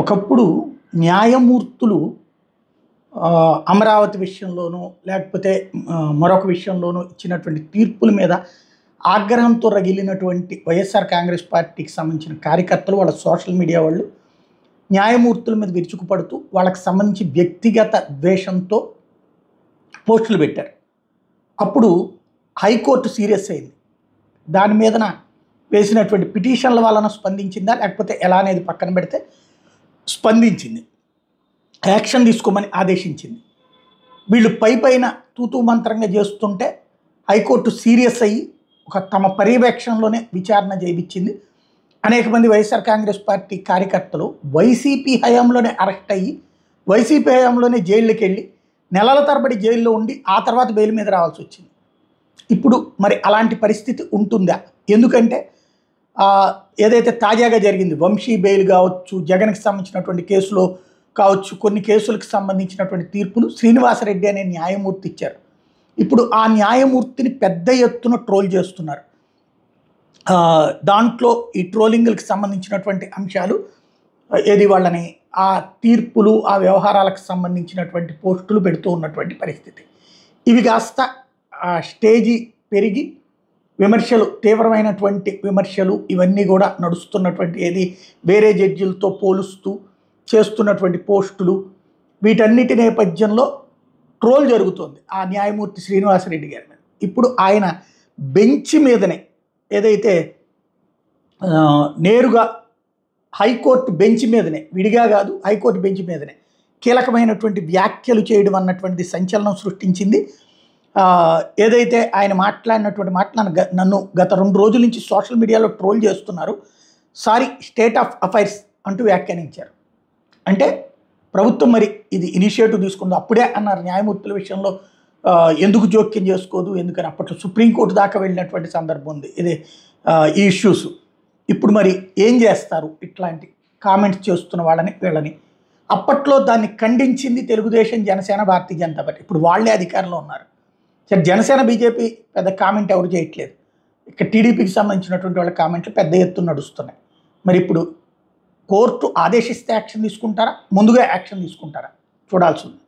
ఒకప్పుడు న్యాయమూర్తులు అమరావతి విషయంలోనూ లేకపోతే మరొక విషయంలోనూ ఇచ్చినటువంటి తీర్పుల మీద ఆగ్రహంతో రగిలినటువంటి వైఎస్ఆర్ కాంగ్రెస్ పార్టీకి సంబంధించిన కార్యకర్తలు వాళ్ళ సోషల్ మీడియా వాళ్ళు న్యాయమూర్తుల మీద విరుచుకుపడుతూ వాళ్ళకి సంబంధించి వ్యక్తిగత ద్వేషంతో పోస్టులు పెట్టారు. అప్పుడు హైకోర్టు సీరియస్ అయింది. దాని మీదన వేసినటువంటి పిటిషన్ల వలన స్పందించిందా లేకపోతే ఎలా అనేది పక్కన పెడితే స్పందించింది, యాక్షన్ తీసుకోమని ఆదేశించింది. వీళ్ళు పైన తూతూ మంత్రంగా చేస్తుంటే హైకోర్టు సీరియస్ అయ్యి తమ పర్యవేక్షణలోనే విచారణ చేయించింది. అనేక మంది వైఎస్ఆర్ కాంగ్రెస్ పార్టీ కార్యకర్తలు వైసీపీ హయాంలోనే అరెస్ట్ అయ్యి వైసీపీ హయాంలోనే జైళ్ళకి వెళ్ళి నెలల తరబడి జైల్లో ఉండి ఆ తర్వాత బెయిల్ మీద రావాల్సి వచ్చింది. ఇప్పుడు మరి అలాంటి పరిస్థితి ఉంటుందా? ఎందుకంటే ఏదైతే తాజాగా జరిగింది వంశీ బెయిల్ కావచ్చు, జగన్కి సంబంధించినటువంటి కేసులో కావచ్చు, కొన్ని కేసులకు సంబంధించినటువంటి తీర్పులు శ్రీనివాసరెడ్డి అనే న్యాయమూర్తి ఇచ్చారు. ఇప్పుడు ఆ న్యాయమూర్తిని పెద్ద ఎత్తున ట్రోల్ చేస్తున్నారు. దాంట్లో ఈ ట్రోలింగ్లకు సంబంధించినటువంటి అంశాలు ఏది వాళ్ళని ఆ తీర్పులు ఆ వ్యవహారాలకు సంబంధించినటువంటి పోస్టులు పెడుతూ ఉన్నటువంటి పరిస్థితి. ఇవి కాస్త స్టేజీ పెరిగి విమర్శలు, తీవ్రమైనటువంటి విమర్శలు ఇవన్నీ కూడా నడుస్తున్నటువంటి ఏది వేరే జడ్జిలతో పోలుస్తూ చేస్తున్నటువంటి పోస్టులు, వీటన్నిటి నేపథ్యంలో ట్రోల్ జరుగుతోంది ఆ న్యాయమూర్తి శ్రీనివాసరెడ్డి గారి మీద. ఇప్పుడు ఆయన బెంచ్ మీదనే ఏదైతే నేరుగా హైకోర్టు బెంచ్ మీదనే, విడిగా కాదు హైకోర్టు బెంచ్ మీదనే కీలకమైనటువంటి వ్యాఖ్యలు చేయడం అన్నటువంటిది సంచలనం సృష్టించింది. ఏదైతే ఆయన మాట్లాడినటువంటి నన్ను గత 2 రోజుల నుంచి సోషల్ మీడియాలో ట్రోల్ చేస్తున్నారు, సారీ స్టేట్ ఆఫ్ అఫైర్స్ అంటూ వ్యాఖ్యానించారు. అంటే ప్రభుత్వం మరి ఇది ఇనిషియేటివ్ తీసుకుంది అప్పుడే అన్నారు. న్యాయమూర్తుల విషయంలో ఎందుకు జోక్యం చేసుకోదు, ఎందుకని అప్పట్లో సుప్రీంకోర్టు దాకా వెళ్ళినటువంటి సందర్భం ఉంది ఇది ఈ ఇష్యూస్. ఇప్పుడు మరి ఏం చేస్తారు ఇట్లాంటి కామెంట్స్ చేస్తున్న వాళ్ళని వీళ్ళని? అప్పట్లో దాన్ని ఖండించింది తెలుగుదేశం, జనసేన, భారతీయ జనతా పార్టీ. ఇప్పుడు వాళ్ళే అధికారంలో ఉన్నారు. సరే, జనసేన బీజేపీ పెద్ద కామెంట్ ఎవరు చేయట్లేదు. ఇక్కడ టీడీపీకి సంబంధించినటువంటి వాళ్ళ కామెంట్లు పెద్ద ఎత్తున నడుస్తున్నాయి. మరి ఇప్పుడు కోర్టు ఆదేశిస్తే యాక్షన్ తీసుకుంటారా, ముందుగా యాక్షన్ తీసుకుంటారా చూడాల్సి ఉంది.